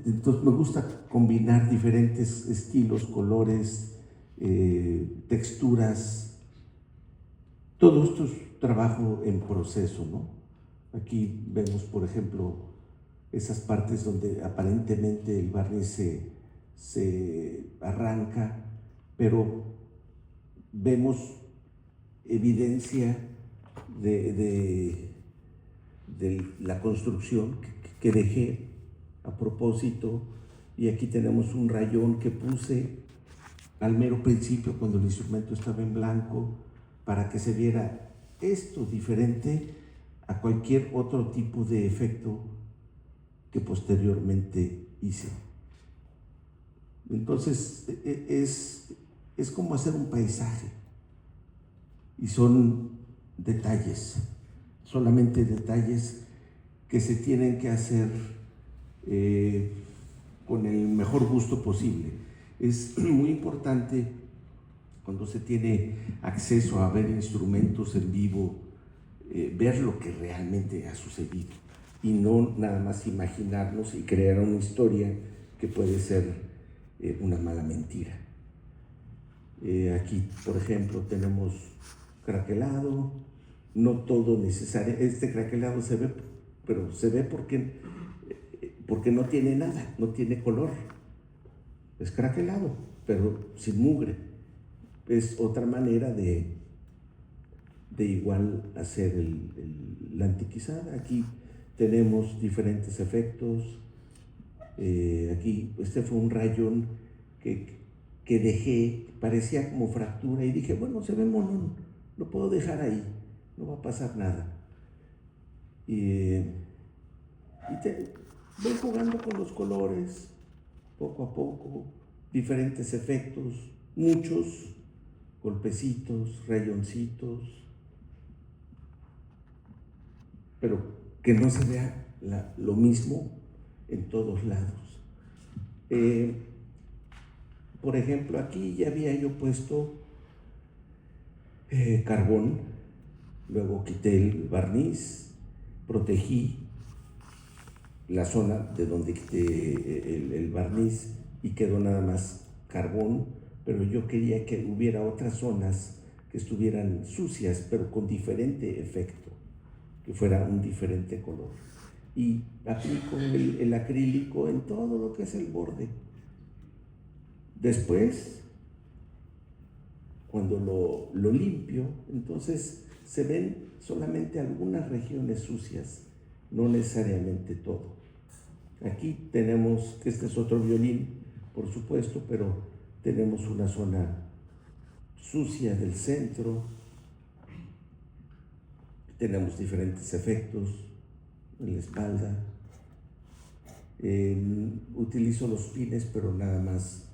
Entonces me gusta combinar diferentes estilos, colores, texturas. Todo esto es trabajo en proceso, ¿no? Aquí vemos, por ejemplo, esas partes donde aparentemente el barniz se arranca, pero vemos evidencia de, de la construcción que dejé a propósito, y aquí tenemos un rayón que puse al mero principio cuando el instrumento estaba en blanco para que se viera esto diferente a cualquier otro tipo de efecto que posteriormente hice. Entonces es como hacer un paisaje, y son detalles, solamente detalles que se tienen que hacer con el mejor gusto posible. Es muy importante cuando se tiene acceso a ver instrumentos en vivo, ver lo que realmente ha sucedido y no nada más imaginarnos y crear una historia que puede ser una mala mentira. Aquí, por ejemplo, tenemos craquelado, no todo necesario. Este craquelado se ve, pero se ve porque no tiene nada, no tiene color. Es craquelado, pero sin mugre. Es otra manera de igual hacer la antiquizada. Aquí tenemos diferentes efectos. Aquí, este fue un rayón que dejé, parecía como fractura, y dije, bueno, se ve mono, lo puedo dejar ahí, no va a pasar nada. Voy jugando con los colores, poco a poco, diferentes efectos, muchos golpecitos, rayoncitos, pero que no se vea lo mismo en todos lados. Por ejemplo, aquí ya había yo puesto carbón, luego quité el barniz, protegí la zona de donde quité el barniz y quedó nada más carbón, pero yo quería que hubiera otras zonas que estuvieran sucias, pero con diferente efecto, que fuera un diferente color. Y aplico el acrílico en todo lo que es el borde. Después, cuando lo limpio, entonces se ven solamente algunas regiones sucias, no necesariamente todo. Aquí tenemos, este es otro violín, por supuesto, pero tenemos una zona sucia del centro, tenemos diferentes efectos en la espalda. Utilizo los pines, pero nada más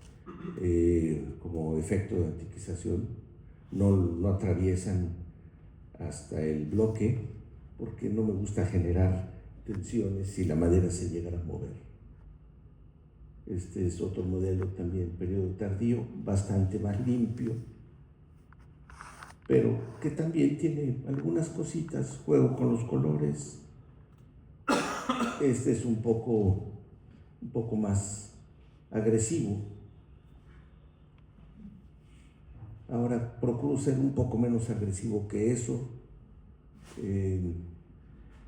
como efecto de antiquización, no atraviesan hasta el bloque, porque no me gusta generar tensiones si la madera se llegara a mover. Este es otro modelo también, periodo tardío, bastante más limpio, pero que también tiene algunas cositas, juego con los colores. Este es un poco más agresivo. Ahora procuro ser un poco menos agresivo que eso.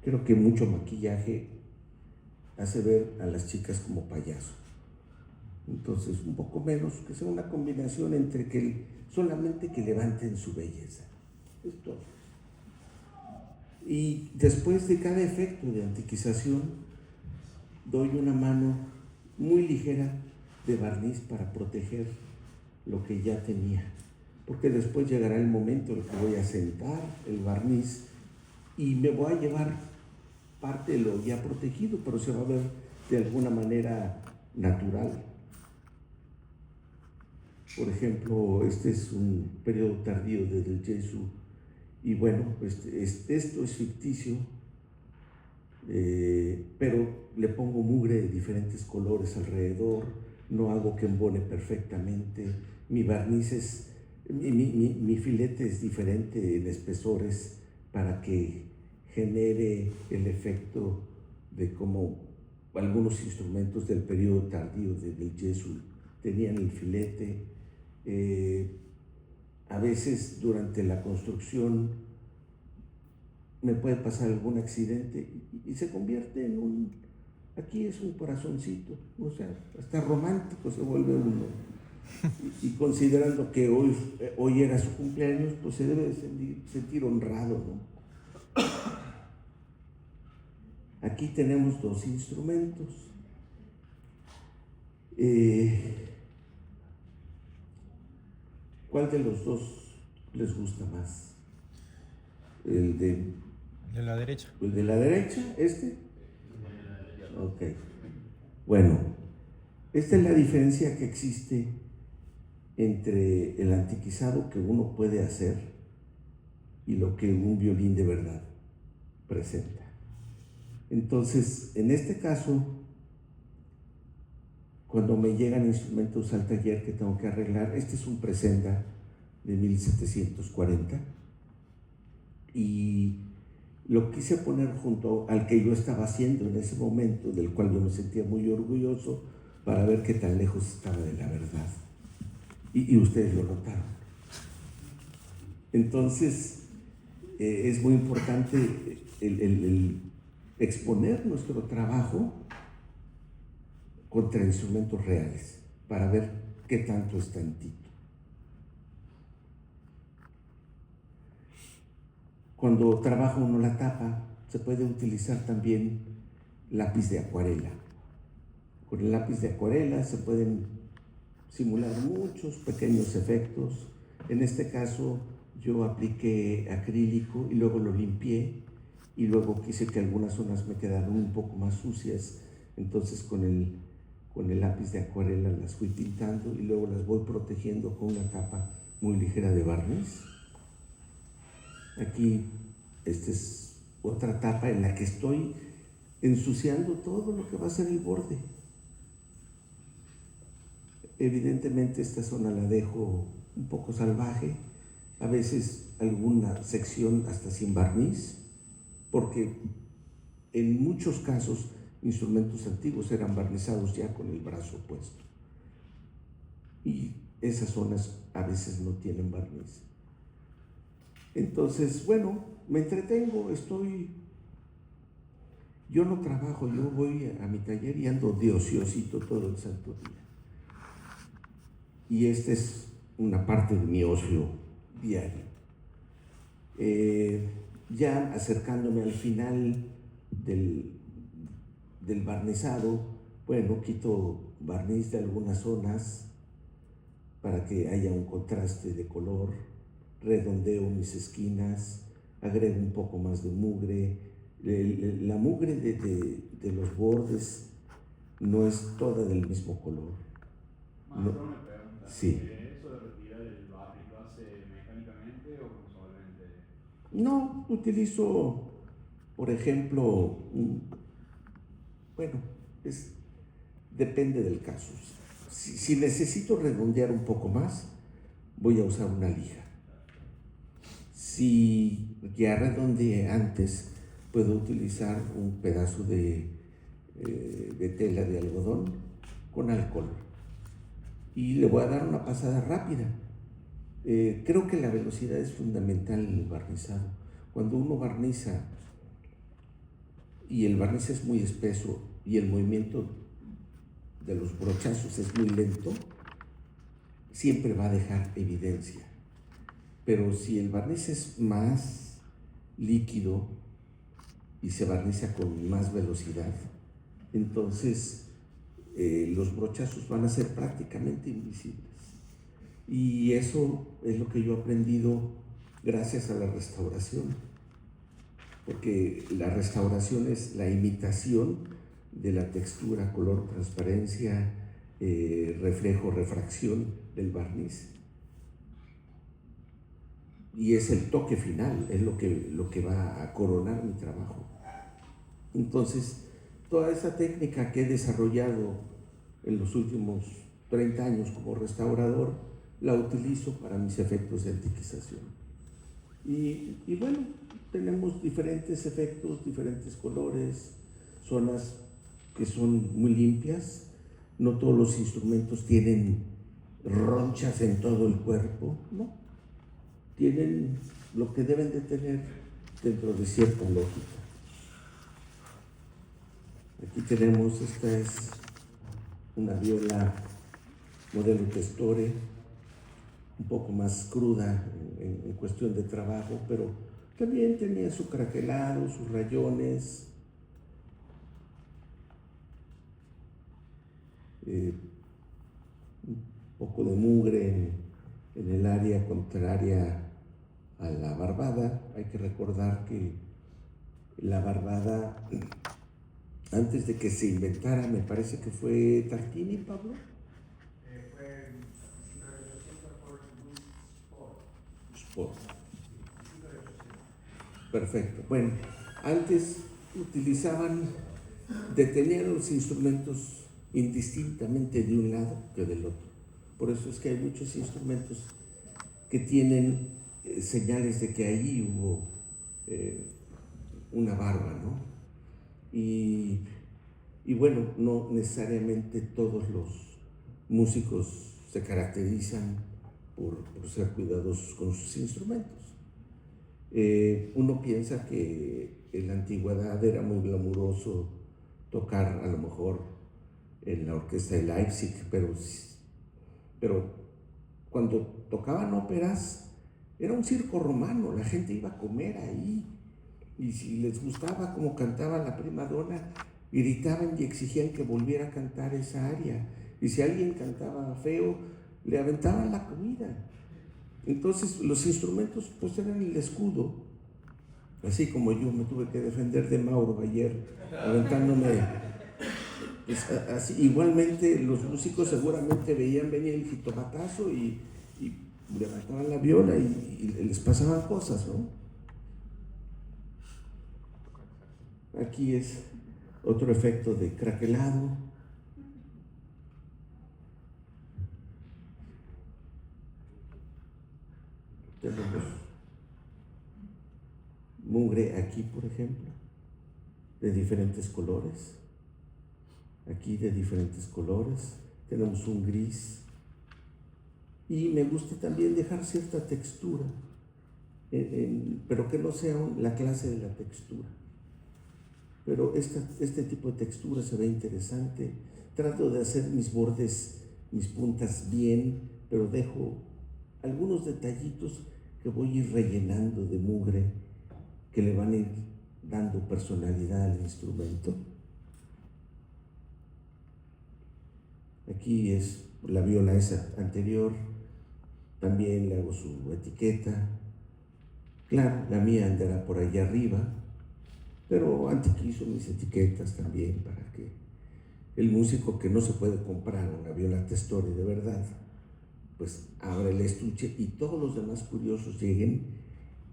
Creo que mucho maquillaje hace ver a las chicas como payaso. Entonces, un poco menos, que sea una combinación entre solamente que levanten su belleza. Es todo. Y después de cada efecto de antiquización, doy una mano muy ligera de barniz para proteger lo que ya tenía. Porque después llegará el momento en el que voy a sentar el barniz y me voy a llevar parte de lo ya protegido, pero se va a ver de alguna manera natural. Por ejemplo, este es un periodo tardío del Jesu, y bueno, esto es ficticio, pero le pongo mugre de diferentes colores alrededor, no hago que embone perfectamente, mi barniz mi filete es diferente en espesores para que genere el efecto de como algunos instrumentos del periodo tardío del yeso tenían el filete. A veces durante la construcción me puede pasar algún accidente y se convierte en un, aquí es un corazoncito, o sea, hasta romántico se vuelve uno. Y considerando que hoy era su cumpleaños, pues se debe sentir honrado, ¿no? Aquí tenemos dos instrumentos. ¿Cuál de los dos les gusta más? ¿El de la derecha? ¿El de la derecha? ¿Este? Ok. Bueno, esta es la diferencia que existe entre el antiquizado que uno puede hacer y lo que un violín de verdad presenta. Entonces, en este caso, cuando me llegan instrumentos al taller que tengo que arreglar, este es un Presenda de 1740 y lo quise poner junto al que yo estaba haciendo en ese momento, del cual yo me sentía muy orgulloso, para ver qué tan lejos estaba de la verdad. Y ustedes lo notaron. Entonces, es muy importante el exponer nuestro trabajo contra instrumentos reales, para ver qué tanto es tantito. Cuando trabaja uno la tapa, se puede utilizar también lápiz de acuarela. Con el lápiz de acuarela se pueden simular muchos pequeños efectos. En este caso, yo apliqué acrílico y luego lo limpié y luego quise que algunas zonas me quedaran un poco más sucias. Entonces con el lápiz de acuarela las fui pintando y luego las voy protegiendo con una capa muy ligera de barniz. Aquí, esta es otra tapa en la que estoy ensuciando todo lo que va a ser el borde. Evidentemente esta zona la dejo un poco salvaje, a veces alguna sección hasta sin barniz, porque en muchos casos instrumentos antiguos eran barnizados ya con el brazo puesto. Y esas zonas a veces no tienen barniz. Entonces, bueno, me entretengo, yo no trabajo, yo voy a mi taller y ando de ociosito todo el santo día. Y esta es una parte de mi ocio diario. Ya acercándome al final del barnizado, bueno, quito barniz de algunas zonas para que haya un contraste de color, redondeo mis esquinas, agrego un poco más de mugre. La mugre de los bordes no es toda del mismo color. Maestro, no. Me pregunta, sí. ¿eso de retirar el barniz lo hace mecánicamente o con solvente? No, utilizo, por ejemplo, bueno, depende del caso. Si necesito redondear un poco más, voy a usar una lija. Si ya redondeé antes, puedo utilizar un pedazo de tela de algodón con alcohol y le voy a dar una pasada rápida. Creo que la velocidad es fundamental en el barnizado. Cuando uno barniza y el barniz es muy espeso y el movimiento de los brochazos es muy lento, siempre va a dejar evidencia. Pero si el barniz es más líquido y se barniza con más velocidad, entonces los brochazos van a ser prácticamente invisibles. Y eso es lo que yo he aprendido gracias a la restauración, porque la restauración es la imitación de la textura, color, transparencia, reflejo, refracción del barniz. Y es el toque final, es lo que va a coronar mi trabajo. Entonces, toda esa técnica que he desarrollado en los últimos 30 años como restaurador, la utilizo para mis efectos de antiquización. Y bueno, tenemos diferentes efectos, diferentes colores, zonas que son muy limpias. No todos los instrumentos tienen ronchas en todo el cuerpo, ¿no? Tienen lo que deben de tener dentro de cierta lógica. Aquí tenemos, esta es una viola modelo Testore, un poco más cruda en cuestión de trabajo, pero también tenía su craquelado, sus rayones, un poco de mugre en el área contraria a la barbada. Hay que recordar que la barbada, antes de que se inventara, me parece que fue Tartini, Pablo. Fue en 1800 por Louis Sport. Perfecto. Bueno, antes detenían los instrumentos indistintamente de un lado que del otro. Por eso es que hay muchos instrumentos que tienen señales de que ahí hubo una barba, ¿no? Y bueno, no necesariamente todos los músicos se caracterizan por ser cuidadosos con sus instrumentos. Uno piensa que en la antigüedad era muy glamuroso tocar a lo mejor en la orquesta de Leipzig, pero cuando tocaban óperas era un circo romano, la gente iba a comer ahí, y si les gustaba cómo cantaba la prima donna, gritaban y exigían que volviera a cantar esa aria, y si alguien cantaba feo, le aventaban la comida. Entonces los instrumentos pues eran el escudo, así como yo me tuve que defender de Mauro ayer, aventándome, pues, así, igualmente los músicos seguramente veían venir el jitomatazo y levantaban la viola y les pasaban cosas, ¿no? Aquí es otro efecto de craquelado. Tenemos mugre aquí, por ejemplo, de diferentes colores. Aquí de diferentes colores. Tenemos un gris. Y me gusta también dejar cierta textura, pero que no sea la clase de la textura. Pero este tipo de textura se ve interesante. Trato de hacer mis bordes, mis puntas bien, pero dejo algunos detallitos que voy a ir rellenando de mugre, que le van a ir dando personalidad al instrumento. Aquí es la viola esa anterior, también le hago su etiqueta. Claro, la mía andará por allá arriba, pero antes hizo mis etiquetas también para que el músico que no se puede comprar una viola Testore de verdad, pues abra el estuche y todos los demás curiosos lleguen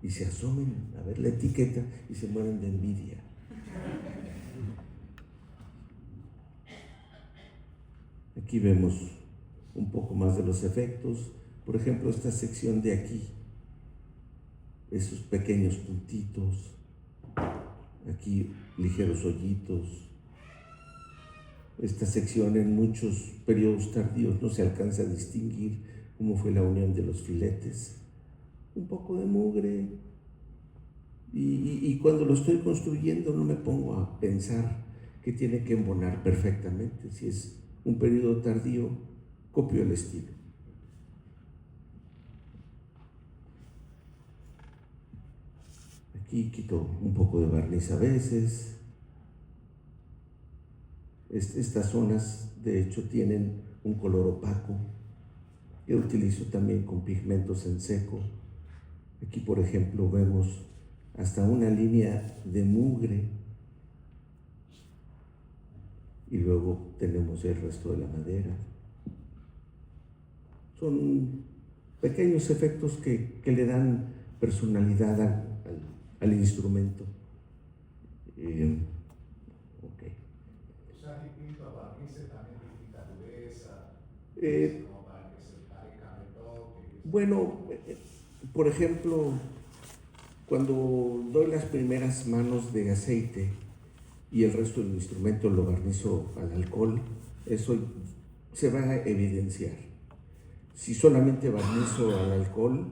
y se asomen a ver la etiqueta y se mueren de envidia. Aquí vemos un poco más de los efectos. Por ejemplo, esta sección de aquí, esos pequeños puntitos, aquí ligeros hoyitos. Esta sección en muchos periodos tardíos no se alcanza a distinguir cómo fue la unión de los filetes. Un poco de mugre. Y cuando lo estoy construyendo no me pongo a pensar que tiene que embonar perfectamente. Si es un periodo tardío, copio el estilo. Aquí quito un poco de barniz a veces. Estas zonas, de hecho, tienen un color opaco. Yo utilizo también con pigmentos en seco. Aquí, por ejemplo, vemos hasta una línea de mugre y luego tenemos el resto de la madera. Son pequeños efectos que le dan personalidad al instrumento. Okay. O sea, distinto a barnices, también distinta dureza, como para que se parezca de todo. Bueno, por ejemplo, cuando doy las primeras manos de aceite, y el resto del instrumento lo barnizo al alcohol, eso se va a evidenciar. Si solamente barnizo al alcohol,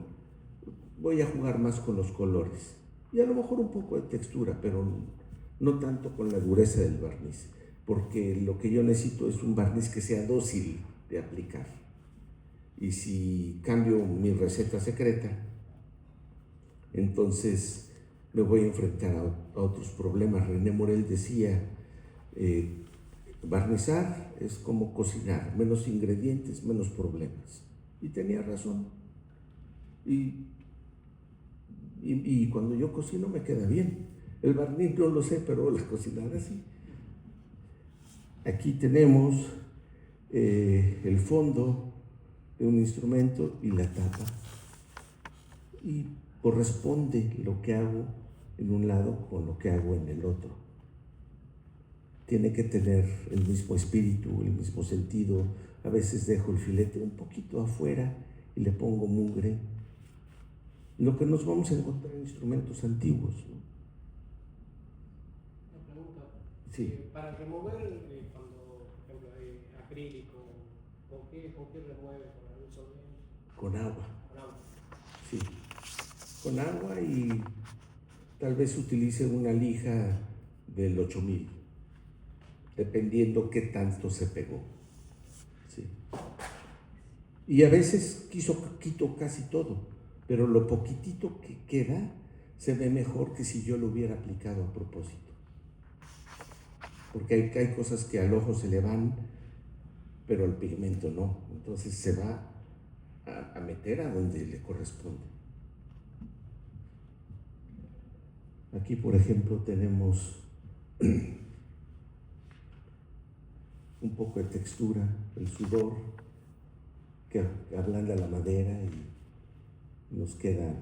voy a jugar más con los colores y a lo mejor un poco de textura, pero no tanto con la dureza del barniz, porque lo que yo necesito es un barniz que sea dócil de aplicar. Y si cambio mi receta secreta, entonces me voy a enfrentar a otros problemas. René Morel decía, barnizar es como cocinar, menos ingredientes, menos problemas. Y tenía razón. Y cuando yo cocino me queda bien. El barniz no lo sé, pero la cocinada sí. Aquí tenemos el fondo de un instrumento y la tapa. Y corresponde lo que hago en un lado con lo que hago en el otro. Tiene que tener el mismo espíritu, el mismo sentido. A veces dejo el filete un poquito afuera y le pongo mugre. Lo que nos vamos a encontrar en instrumentos antiguos, ¿no? Una pregunta. Sí. Para remover, cuando, por ejemplo, acrílico, ¿con qué remueve? ¿Con algún solvente? Con agua. Con agua. Sí. Con agua y tal vez utilice una lija del 8000, dependiendo qué tanto se pegó. Sí. Y a veces quito casi todo, pero lo poquitito que queda se ve mejor que si yo lo hubiera aplicado a propósito. Porque hay cosas que al ojo se le van, pero al pigmento no. Entonces se va a meter a donde le corresponde. Aquí, por ejemplo, tenemos un poco de textura, el sudor que ablanda la madera y nos queda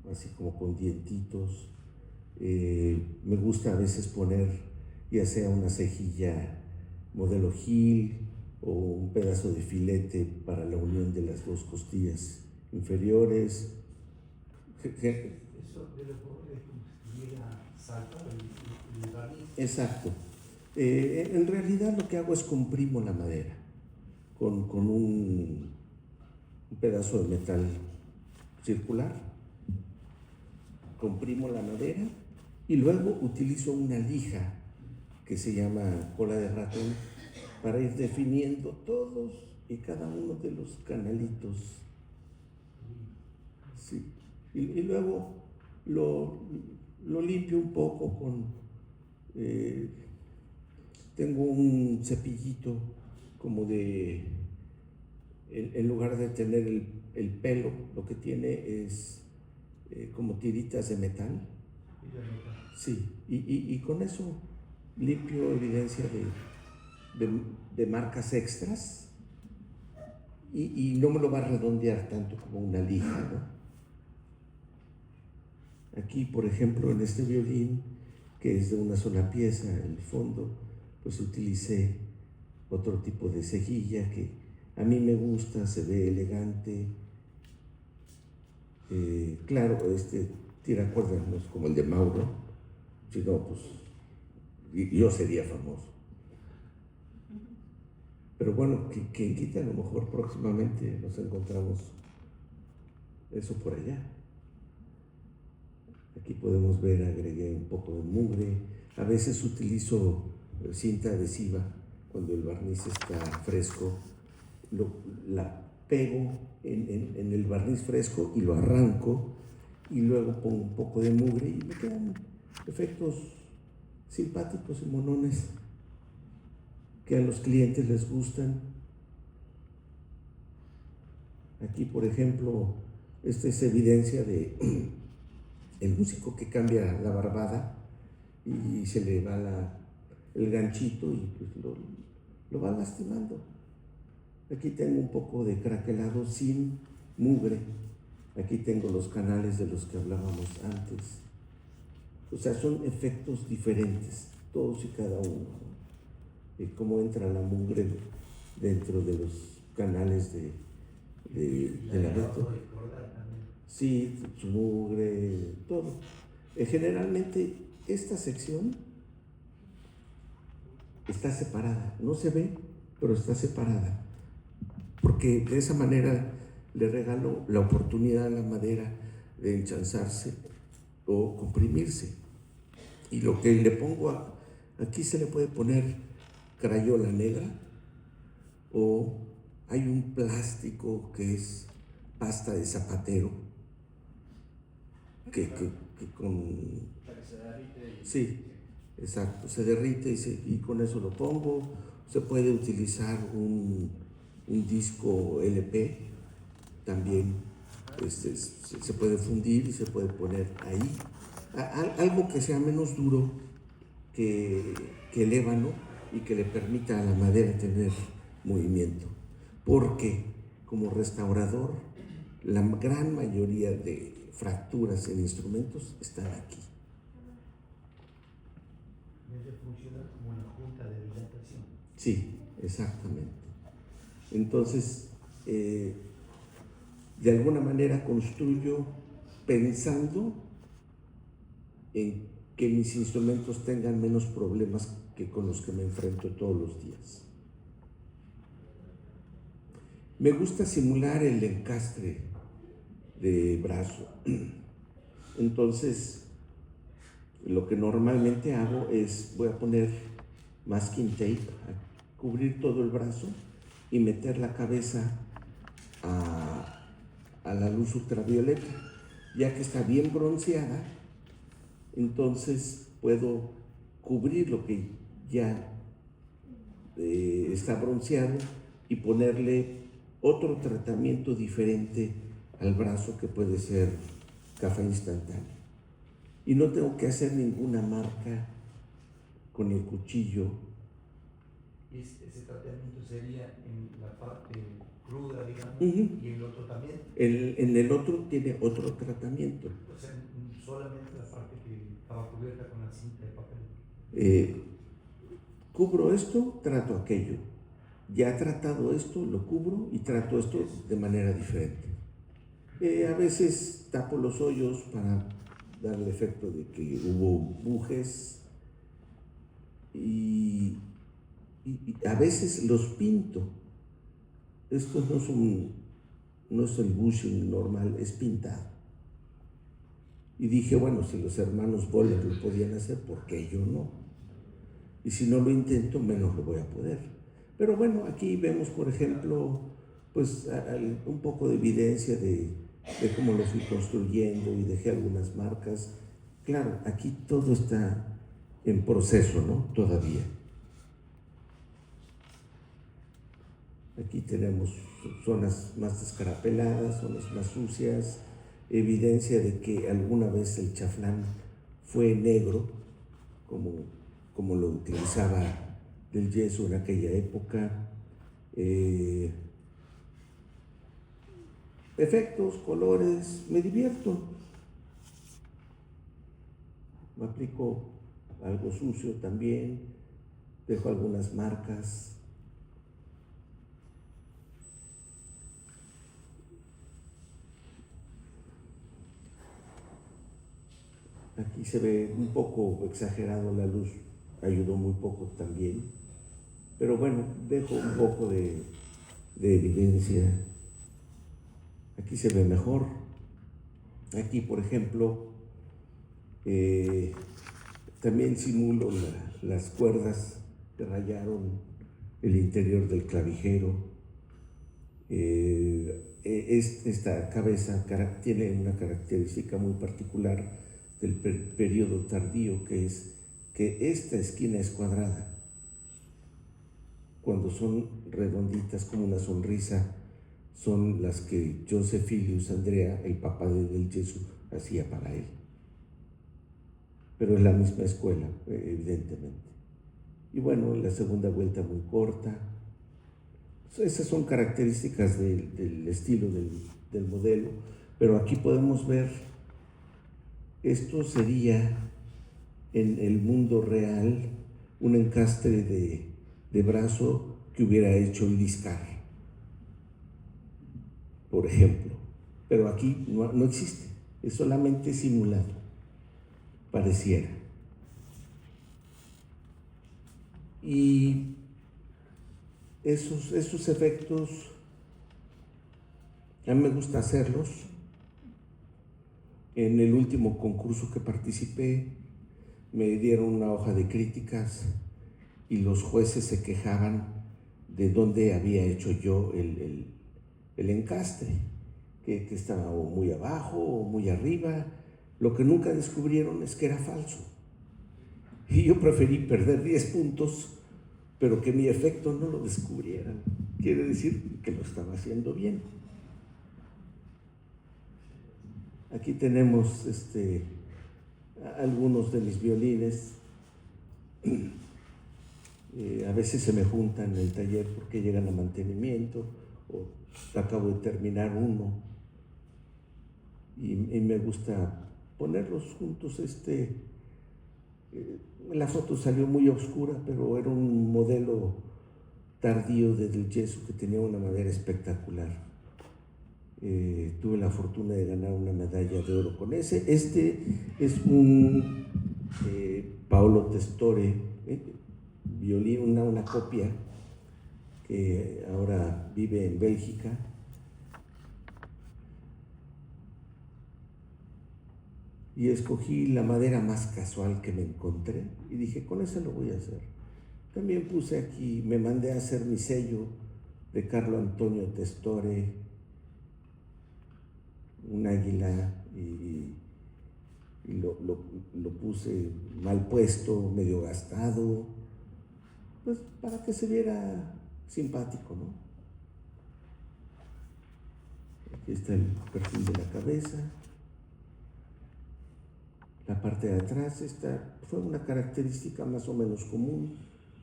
así como con dientitos. Me gusta a veces poner ya sea una cejilla modelo Gil o un pedazo de filete para la unión de las dos costillas inferiores. Eso de los colores como si estuviera saltado el barniz. Exacto. En realidad lo que hago es comprimo la madera con un pedazo de metal circular. Comprimo la madera y luego utilizo una lija que se llama cola de ratón para ir definiendo todos y cada uno de los canalitos. Sí. Y luego lo limpio un poco con... tengo un cepillito como de... En lugar de tener el pelo, lo que tiene es como tiritas de metal. Sí, y con eso limpio evidencia de marcas extras y no me lo va a redondear tanto como una lija, ¿no? Aquí, por ejemplo, en este violín, que es de una sola pieza, en el fondo, pues utilicé otro tipo de cejilla que a mí me gusta, se ve elegante. Claro, este tiracuerdas no es como el de Mauro, sino pues yo sería famoso. Pero bueno, quien quita, a lo mejor próximamente nos encontramos eso por allá. Aquí podemos ver, agregué un poco de mugre. A veces utilizo cinta adhesiva cuando el barniz está fresco. La pego en el barniz fresco y lo arranco y luego pongo un poco de mugre y me quedan efectos simpáticos y monones que a los clientes les gustan. Aquí, por ejemplo, esta es evidencia de el músico que cambia la barbada y se le va el ganchito y pues lo va lastimando. Aquí tengo un poco de craquelado sin mugre. Aquí tengo los canales de los que hablábamos antes. O sea, son efectos diferentes, todos y cada uno, ¿no? Y cómo entra la mugre dentro de los canales de la letra. Sí, su mugre, todo. Generalmente esta sección está separada. No se ve, pero está separada. Porque de esa manera le regalo la oportunidad a la madera de enchanzarse o comprimirse. Y lo que le pongo aquí se le puede poner crayola negra, o hay un plástico que es pasta de zapatero que con... Para que se derrite y... Sí, exacto, se derrite y con eso lo pongo. Se puede utilizar un disco LP también, se puede fundir y se puede poner ahí. Algo que sea menos duro que el ébano y que le permita a la madera tener movimiento. Porque como restaurador, la gran mayoría de fracturas en instrumentos están aquí. Debe funcionar como una junta de dilatación. Sí, exactamente. Entonces, de alguna manera construyo pensando en que mis instrumentos tengan menos problemas que con los que me enfrento todos los días. Me gusta simular el encastre de brazo. Entonces, lo que normalmente hago es, voy a poner masking tape, a cubrir todo el brazo y meter la cabeza a la luz ultravioleta. Ya que está bien bronceada, entonces puedo cubrir lo que ya está bronceado y ponerle otro tratamiento diferente al brazo, que puede ser café instantáneo. Y no tengo que hacer ninguna marca con el cuchillo. Ese tratamiento sería en la parte cruda, digamos, Uh-huh. y el otro también. En el otro tiene otro tratamiento. O sea, solamente la parte que estaba cubierta con la cinta de papel. Cubro esto, trato aquello. Ya tratado esto, lo cubro y trato esto de manera diferente. A veces tapo los hoyos para dar el efecto de que hubo bujes y a veces los pinto. Esto no es el bushing normal, es pintado. Y dije, bueno, si los hermanos Boller lo podían hacer, ¿por qué yo no? Y si no lo intento, menos lo voy a poder. Pero bueno, aquí vemos, por ejemplo, pues un poco de evidencia de cómo lo fui construyendo y dejé algunas marcas. Claro, aquí todo está en proceso, ¿no? Todavía. Aquí tenemos zonas más descarapeladas, zonas más sucias, evidencia de que alguna vez el chaflán fue negro, como lo utilizaba del yeso en aquella época. Efectos, colores, me divierto. Me aplico algo sucio también, dejo algunas marcas. Aquí se ve un poco exagerado la luz, ayudó muy poco también. Pero bueno, dejo un poco de evidencia. Aquí se ve mejor. Aquí, por ejemplo, también simulo las cuerdas que rayaron el interior del clavijero. Esta cabeza tiene una característica muy particular del periodo tardío, que es que esta esquina es cuadrada. Cuando son redonditas como una sonrisa, son las que Joseph Ilius Andrea, el papá del yeso, hacía para él. Pero es la misma escuela, evidentemente. Y bueno, la segunda vuelta muy corta. Esas son características del estilo del modelo, pero aquí podemos ver, esto sería en el mundo real un encastre de brazo que hubiera hecho Liscar, por ejemplo. Pero aquí no existe, es solamente simulado, pareciera. Y esos efectos, a mí me gusta hacerlos. En el último concurso que participé, me dieron una hoja de críticas y los jueces se quejaban de dónde había hecho yo el encastre, que estaba o muy abajo o muy arriba. Lo que nunca descubrieron es que era falso. Y yo preferí perder 10 puntos, pero que mi efecto no lo descubrieran. Quiere decir que lo estaba haciendo bien. Aquí tenemos algunos de mis violines. A veces se me juntan en el taller porque llegan a mantenimiento o acabo de terminar uno y me gusta ponerlos juntos. La foto salió muy oscura, pero era un modelo tardío del yeso que tenía una madera espectacular. Tuve la fortuna de ganar una medalla de oro con ese. Este es un Paolo Testore, violín, una copia que ahora vive en Bélgica. Y escogí la madera más casual que me encontré y dije, con esa lo voy a hacer. También puse aquí, me mandé a hacer mi sello de Carlo Antonio Testore, un águila, y lo puse mal puesto, medio gastado, pues para que se viera simpático, ¿no? Aquí está el perfil de la cabeza. La parte de atrás, esta fue una característica más o menos común,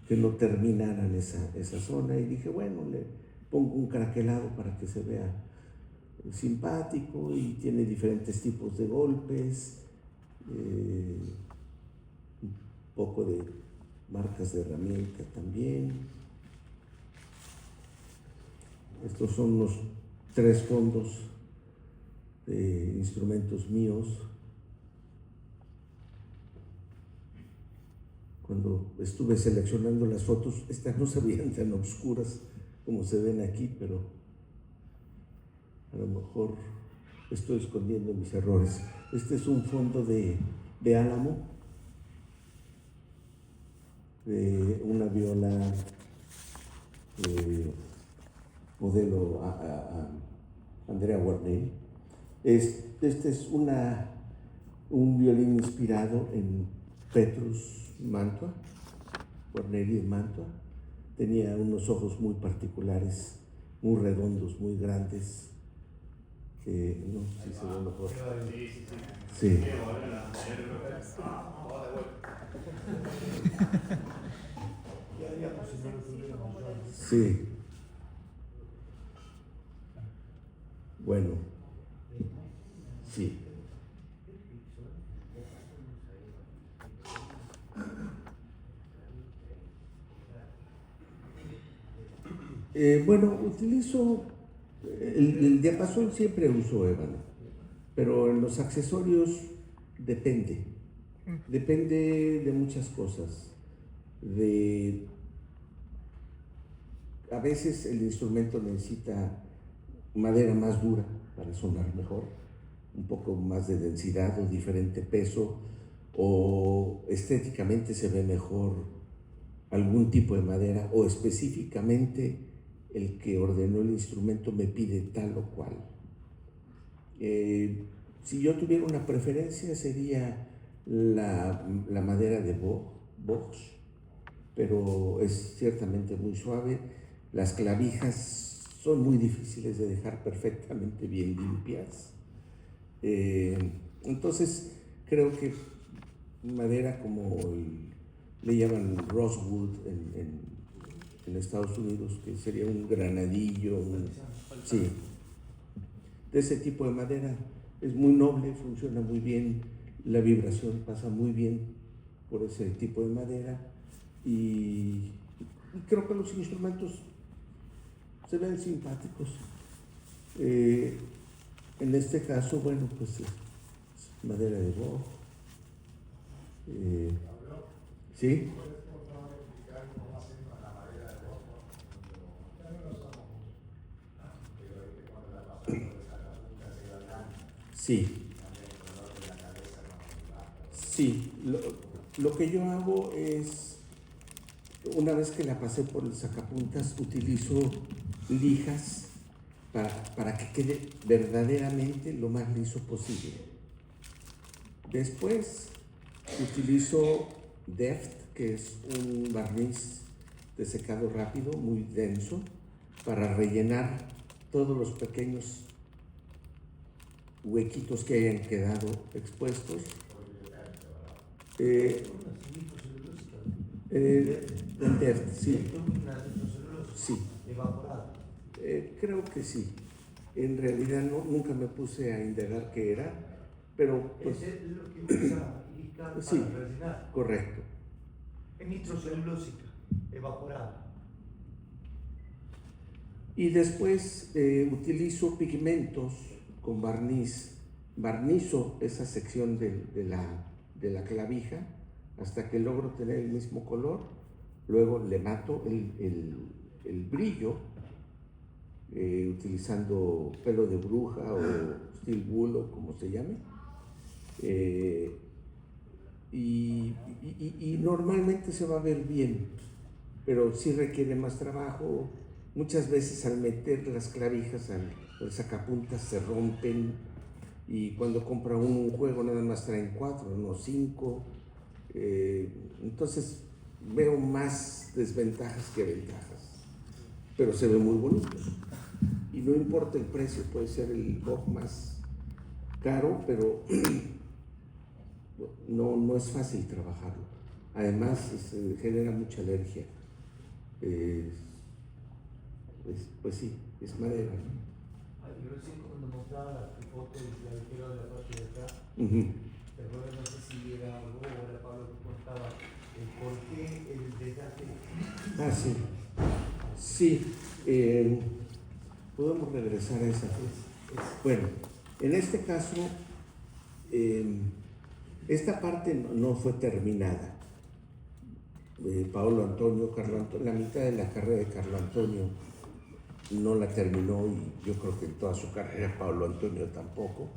que no terminaran esa zona, y dije, bueno, le pongo un craquelado para que se vea simpático, y tiene diferentes tipos de golpes, un poco de marcas de herramienta también. Estos son los 3 fondos de instrumentos míos. Cuando estuve seleccionando las fotos, estas no se veían tan oscuras como se ven aquí, pero a lo mejor estoy escondiendo mis errores. Este es un fondo de álamo, de una viola modelo Andrea Guarneri. Este es un violín inspirado en Petrus Mantua, Guarneri de Mantua. Tenía unos ojos muy particulares, muy redondos, muy grandes. No sé si se ve mejor. Sí. Sí. Bueno. Sí. Bueno, utilizo el diapasón, siempre uso ébano, pero en los accesorios depende de muchas cosas. A veces el instrumento necesita madera más dura para sonar mejor, un poco más de densidad o diferente peso, o estéticamente se ve mejor algún tipo de madera, o específicamente el que ordenó el instrumento me pide tal o cual. Si yo tuviera una preferencia, sería la madera de Bosch, pero es ciertamente muy suave. Las clavijas son muy difíciles de dejar perfectamente bien limpias. Entonces, creo que madera como le llaman rosewood en Estados Unidos, que sería un granadillo, sí, de ese tipo de madera, es muy noble, funciona muy bien, la vibración pasa muy bien por ese tipo de madera, y creo que los instrumentos se ven simpáticos. En este caso, bueno, pues es madera de boj. ¿Sí? ¿Puedes por favor explicarnos Sí, también el color de la cabeza no basta. sí. Lo que yo hago es, una vez que la pasé por el sacapuntas, utilizo lijas para que quede verdaderamente lo más liso posible. Después utilizo Deft, que es un barniz de secado rápido, muy denso, para rellenar todos los pequeños huequitos que hayan quedado expuestos. Deft, sí. Sí. Evaporado. Creo que sí. En realidad nunca me puse a indagar qué era, pero pues, Ese es lo que usa Ica para sí, rellenar. correcto. Es nitrocelulósica, evaporada. Y después utilizo pigmentos con barniz. Barnizo esa sección de la clavija hasta que logro tener el mismo color. Luego le mato el brillo utilizando pelo de bruja o steel wool o como se llame. Y normalmente se va a ver bien, pero sí requiere más trabajo. Muchas veces al meter las clavijas al sacapuntas se rompen, y cuando compra un juego nada más traen 4, no 5. Entonces veo más desventajas que ventajas, pero se ve muy bonito. Y no importa el precio, puede ser el box más caro, pero no es fácil trabajarlo. Además, se genera mucha alergia. Pues sí, es madera, ¿no? Yo recién cuando mostraba la foto y la dijeron de la parte de acá, te acuerdas, no sé si era algo o era Pablo que contaba el por qué el desgaste. Ah, sí. Sí, podemos regresar a esa. Bueno, en este caso, esta parte no fue terminada. Carlo Antonio, la mitad de la carrera de Carlo Antonio no la terminó, y yo creo que en toda su carrera Pablo Antonio tampoco,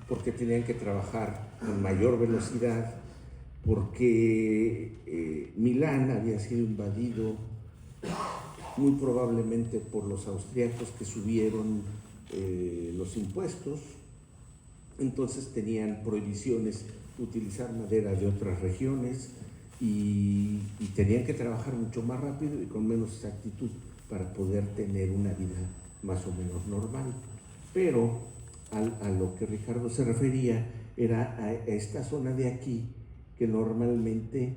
porque tenían que trabajar con mayor velocidad, porque Milán había sido invadido muy probablemente por los austriacos, que subieron los impuestos. Entonces tenían prohibiciones de utilizar madera de otras regiones, y tenían que trabajar mucho más rápido y con menos exactitud para poder tener una vida más o menos normal. Pero a lo que Ricardo se refería era a esta zona de aquí, que normalmente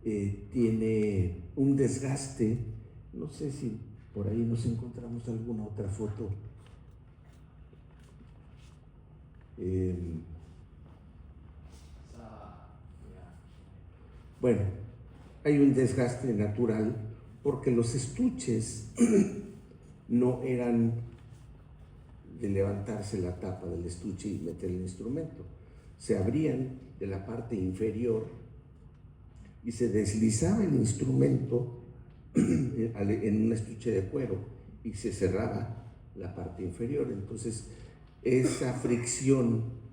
tiene un desgaste. No sé si por ahí nos encontramos alguna otra foto. Bueno, hay un desgaste natural porque los estuches no eran de levantarse la tapa del estuche y meter el instrumento. Se abrían de la parte inferior y se deslizaba el instrumento en un estuche de cuero y se cerraba la parte inferior. Entonces, esa fricción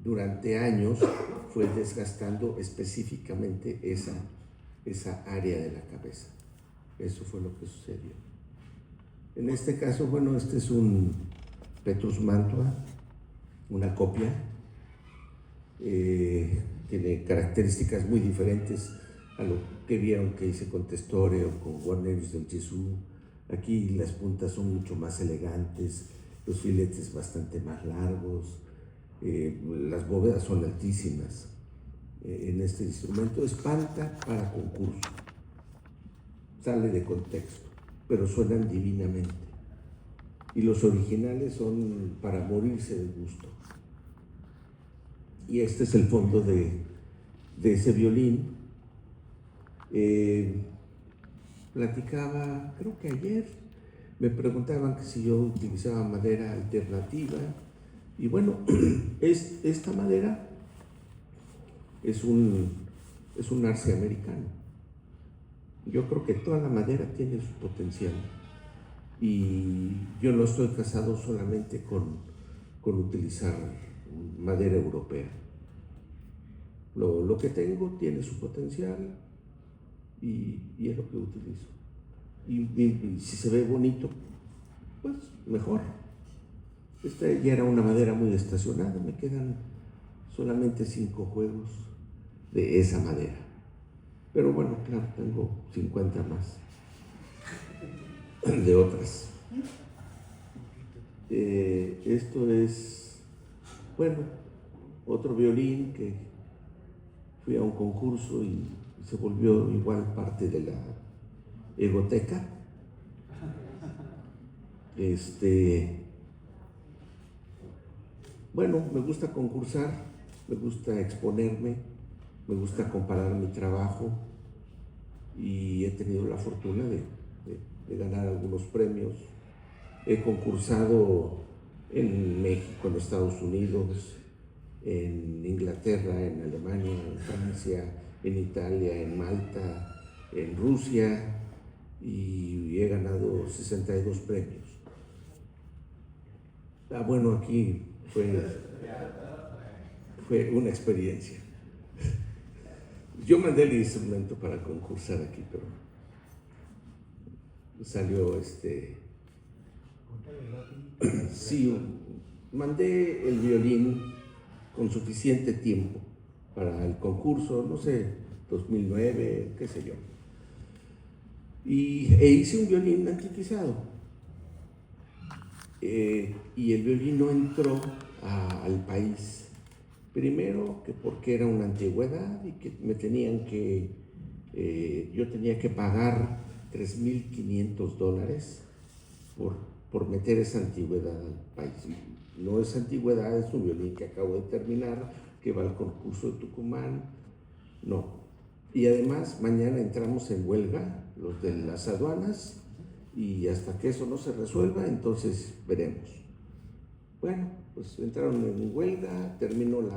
durante años fue desgastando específicamente esa área de la cabeza. Eso fue lo que sucedió. En este caso, bueno, este es un Petrus Mantua, una copia. Tiene características muy diferentes a lo que vieron que hice con Testore o con Guarnerius del Gesù. Aquí las puntas son mucho más elegantes, los filetes bastante más largos, las bóvedas son altísimas. En este instrumento espanta para concurso, sale de contexto, pero suenan divinamente. Y los originales son para morirse de gusto. Y este es el fondo de ese violín. Platicaba, creo que ayer, me preguntaban que si yo utilizaba madera alternativa. Y bueno, esta madera es un arce americano. Yo creo que toda la madera tiene su potencial. Y yo no estoy casado solamente con utilizar madera europea. Lo que tengo tiene su potencial y es lo que utilizo. Y si se ve bonito, pues mejor. Esta ya era una madera muy estacionada, me quedan solamente 5 juegos de esa madera. Pero bueno, claro, tengo 50 más de otras. Esto es, bueno, otro violín que fui a un concurso y se volvió igual parte de la egoteca. Bueno, me gusta concursar, me gusta exponerme, me gusta comparar mi trabajo y he tenido la fortuna de ganar algunos premios. He concursado en México, en Estados Unidos, en Inglaterra, en Alemania, en Francia, en Italia, en Malta, en Rusia y he ganado 62 premios. Bueno, aquí fue una experiencia. Yo mandé el instrumento para concursar aquí, pero salió sí, mandé el violín con suficiente tiempo para el concurso, no sé, 2009, qué sé yo. E hice un violín antiquizado. Y el violín no entró al país. Primero, que porque era una antigüedad y que yo tenía que pagar $3,500 por meter esa antigüedad al país. No es antigüedad, es un violín que acabo de terminar, que va al concurso de Tucumán. No. Y además, mañana entramos en huelga, los de las aduanas, y hasta que eso no se resuelva, entonces veremos. Bueno, pues entraron en huelga, terminó la